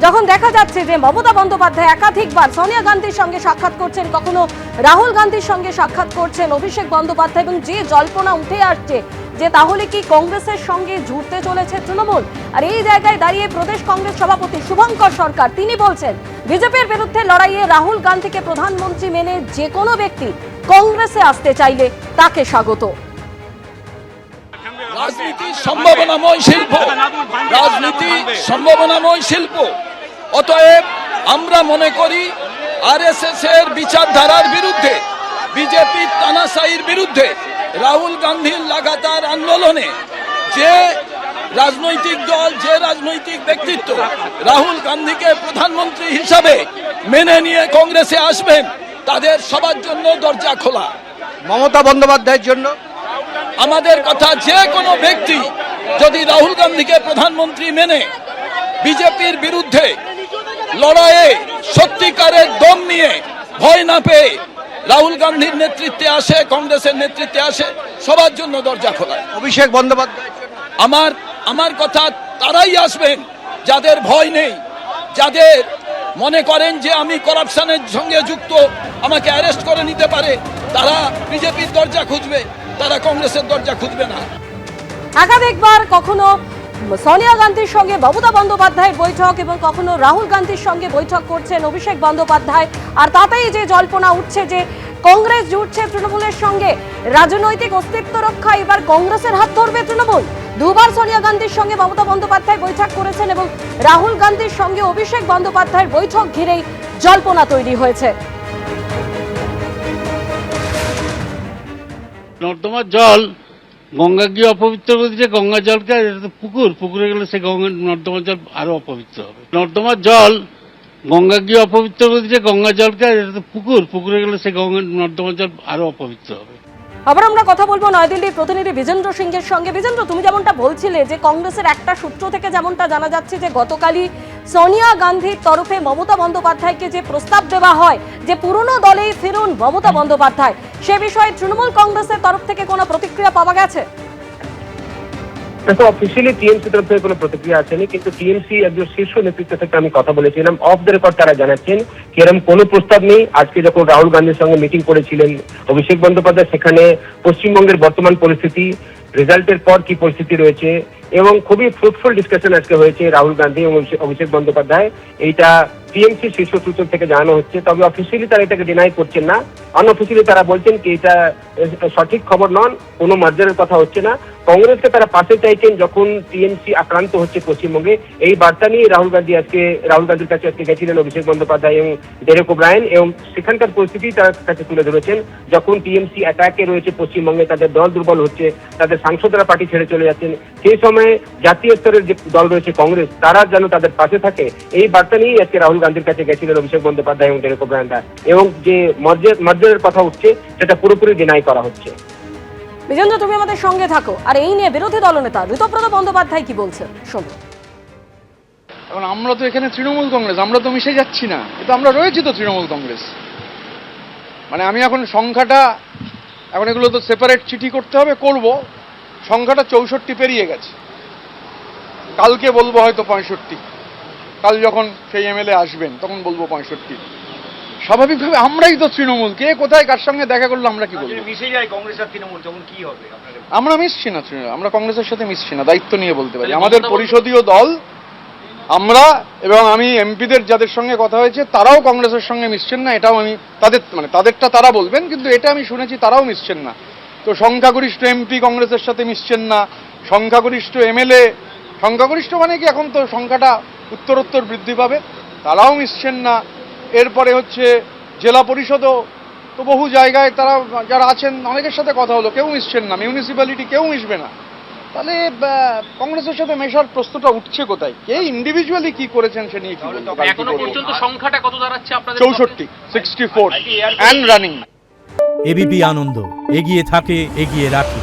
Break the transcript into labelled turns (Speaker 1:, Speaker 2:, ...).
Speaker 1: যখন দেখা যাচ্ছে যে মমতা বন্দ্যোপাধ্যায় একাধিকবার সোনিয়া গান্ধীর সঙ্গে সাক্ষাৎ করছেন, কখনো রাহুল গান্ধীর সঙ্গে সাক্ষাৎ করছেন অভিষেক বন্দ্যোপাধ্যায়, এবং যে জল্পনা উঠে আসছে যে তাহলে কি কংগ্রেসের সঙ্গে জুড়তে চলেছে তৃণমূল। আর এই জায়গায় দাঁড়িয়ে প্রদেশ কংগ্রেস সভাপতি শুভঙ্কর সরকার তিনি বলছেন বিজেপির বিরুদ্ধে লড়াইয়ে রাহুল গান্ধীকে প্রধানমন্ত্রী মেনে যে কোনো ব্যক্তি কংগ্রেসে আসতে চাইলে তাকে স্বাগত।
Speaker 2: রাজনীতি সম্ভাবনাময় শিল্প, রাজনীতি সম্ভাবনাময় শিল্প। অতএব আমরা মনে করি আরএসএস এর বিচারধারার বিরুদ্ধে, বিজেপির তানাশাহির বিরুদ্ধে রাহুল গান্ধীর লাগাতার আন্দোলনে যে রাজনৈতিক দল, যে রাজনৈতিক ব্যক্তিত্ব রাহুল গান্ধীকে প্রধানমন্ত্রী হিসাবে মেনে নিয়ে কংগ্রেসে আসবেন, তাদের সবার জন্য দরজা খোলা।
Speaker 3: মমতা বন্দ্যোপাধ্যায়ের জন্য
Speaker 2: আমাদের কথা, যে কোনো ব্যক্তি যদি রাহুল গান্ধীকে প্রধানমন্ত্রী মেনে বিজেপির বিরুদ্ধে লড়াইয়ে সত্যিকারের দম নিয়ে ভয় না পেয়ে রাহুল গান্ধীর নেতৃত্বে আসে, কংগ্রেসের নেতৃত্বে আসে, সবার জন্য দরজা খোলা।
Speaker 3: অভিষেক বন্দ্যোপাধ্যায়
Speaker 2: আমার কথা, তারাই আসবেন যাদের ভয় নেই, যাদের মনে করেন যে আমি করাপশনের সঙ্গে যুক্ত, আমাকে অ্যারেস্ট করে নিতে পারে, তারা বিজেপির দরজা খুঁজবে, তারা কংগ্রেসের দরজা খুঁজবে না।
Speaker 1: একাধিকবার কখনো সোনিয়া গান্ধীর সঙ্গে মমতা বন্দ্যোপাধ্যায়ের বৈঠক এবং কখনো রাহুল গান্ধীর সঙ্গে বৈঠক করছেন অভিষেক বন্দ্যোপাধ্যায়। আর তাতেই যে জল্পনা উঠছে যে কংগ্রেস জুড়ছে তৃণমূলের সঙ্গে, রাজনৈতিক অস্তিত্ব রক্ষা এবার কংগ্রেসের হাত ধরবে তৃণমূল। দুবার সোনিয়া গান্ধীর সঙ্গে মমতা বন্দ্যোপাধ্যায় বৈঠক করেছেন এবং রাহুল গান্ধীর সঙ্গে অভিষেক বন্দ্যোপাধ্যায়ের বৈঠক ঘিরেই জল্পনা তৈরি হয়েছে।
Speaker 4: নর্দমার জল গঙ্গা গিয়ে অপবিত্র করে দিচ্ছে, গঙ্গা জলকে, পুকুরে গেলে সে গঙ্গা নর্দমার জল আরো অপবিত্র হবে। নর্দমার জল গঙ্গা গিয়ে অপবিত্র করে দিচ্ছে, গঙ্গা জলকে, পুকুরে গেলে সে গঙ্গা নর্দমার জল আরো অপবিত্র হবে।
Speaker 1: আবার আমরা কথা বলবো নয়াদিল্লির প্রতিনিধি বিজেন্দ্র সিংহের সঙ্গে। বিজেন্দ্র, তুমি যেমনটা বলছিলে যে কংগ্রেসের একটা সূত্র থেকে যেমনটা জানা যাচ্ছে যে গতকালই সোনিয়া গান্ধীর তরফে মমতা বন্দ্যোপাধ্যায়কে যে প্রস্তাব দেওয়া হয় যে পুরনো দলেই ফিরুন মমতা বন্দ্যোপাধ্যায়, সে বিষয়ে তৃণমূল কংগ্রেসের তরফ থেকে কোনো প্রতিক্রিয়া পাওয়া গেছে?
Speaker 5: দেখো, অফিসিয়ালি টিএমসি তরফ থেকে কোনো প্রতিক্রিয়া আসেনি, কিন্তু টিএমসি একজন শীর্ষ নেতৃত্ব থেকে আমি কথা বলেছিলাম, অফ দ্য রেকর্ড তারা জানাচ্ছেন কি এরকম কোনো প্রস্তাব নেই। আজকে যখন রাহুল গান্ধীর সঙ্গে মিটিং করেছিলেন অভিষেক বন্দ্যোপাধ্যায়, সেখানে পশ্চিমবঙ্গের বর্তমান পরিস্থিতি, রেজাল্টের পর কি পরিস্থিতি রয়েছে এবং খুবই ফ্রুটফুল ডিসকাশন আজকে হয়েছে রাহুল গান্ধী এবং অভিষেক বন্দ্যোপাধ্যায়, এইটা টিএমসি শীর্ষ সূত্র থেকে জানানো হচ্ছে। তবে অফিসিয়ালি তারা এটাকে ডিনাই করছেন না, আনঅফিসিয়ালি তারা বলছেন কি এটা সঠিক খবর নন, কোনো মার্জারের কথা হচ্ছে না। কংগ্রেসকে তারা পাশে চাইছেন যখন টিএমসি আক্রান্ত হচ্ছে পশ্চিমবঙ্গে। এই বার্তা নিয়ে রাহুল গান্ধীর কাছে আজকে গেছিলেন অভিষেক বন্দ্যোপাধ্যায় এবং ডেরেক ওব্রায়েন, এবং সেখানকার পরিস্থিতি তার কাছে তুলে ধরেছেন। যখন টিএমসি অ্যাটাকে রয়েছে পশ্চিমবঙ্গে, তাদের দল দুর্বল হচ্ছে, তাদের সাংসদরা পার্টি ছেড়ে চলে যাচ্ছেন, সেই সময়ে জাতীয় স্তরের যে দল রয়েছে কংগ্রেস, তারা যেন তাদের পাশে থাকে, এই বার্তা নিয়েই আজকে রাহুল গান্ধীর কাছে গেছিলেন অভিষেক বন্দ্যোপাধ্যায় এবং ডেরেক ওব্রায়েনরা, এবং যে মার্জারের কথা উঠছে সেটা পুরোপুরি ডিনাই করা হচ্ছে।
Speaker 1: বিজেন্দ্র, তুমি আমাদের সঙ্গে থাকো। আর এই নিয়ে বিরোধী দলনেতা ঋতব্রত বন্দ্যোপাধ্যায় কি বলছেন শোনো।
Speaker 6: এখন আমরা তো এখানে তৃণমূল কংগ্রেস, আমরা তো মিশে যাচ্ছি না, কিন্তু আমরা রয়েছি তো তৃণমূল কংগ্রেস। মানে আমি এখন সংখ্যাটা, এখন এগুলো তো সেপারেট চিঠি করতে হবে, করব। সংখ্যাটা 64 পেরিয়ে গেছে, কালকে বলবো হয়তো 65, কাল যখন সেই এমএলএ আসবেন তখন বলবো 65। স্বাভাবিকভাবে আমরাই তো তৃণমূল, কে কোথায় কার সঙ্গে দেখা করলো আমরা কি বলবো?
Speaker 3: মিশে যায় কংগ্রেস আর তৃণমূল, তখন কি হবে?
Speaker 6: আমরা মিশছি না, আমরা কংগ্রেসের সাথে মিশছি না, দায়িত্ব নিয়ে বলতে পারি। আমাদের পরিষদীয় দল আমরা, এবং আমি এমপিদের যাদের সঙ্গে কথা হয়েছে তারাও কংগ্রেসের সঙ্গে মিশছেন না, এটাও আমি তাদেরটা তারা বলবেন, কিন্তু এটা আমি শুনেছি তারাও মিশছেন না। তো সংখ্যাগরিষ্ঠ এমপি কংগ্রেসের সাথে মিশছেন না, সংখ্যাগরিষ্ঠ এমএলএ, সংখ্যাগরিষ্ঠ মানে কি এখন তো সংখ্যাটা উত্তরোত্তর বৃদ্ধি পাবে, তারাও মিশছেন না। এরপরে হচ্ছে জেলা পরিষদও তো বহু জায়গায় তারা যারা আছেন অনেকের সাথে কথা হলো, কেউ মিশছেন না, মিউনিসিপ্যালিটি কেউ মিশবে না। তাহলে কংগ্রেসের সাথে মেশার প্রশ্নটা উঠছে কোথায়? কে ইন্ডিভিজুয়ালি কি করেছেন সে নিয়ে কি বলবো?
Speaker 7: এখনো পর্যন্ত সংখ্যাটা কত দাঁড়াচ্ছে আপনাদের?
Speaker 6: 64 এন্ড রানিং।
Speaker 8: এবিপি আনন্দ, এগিয়ে থাকে, এগিয়ে রাখে।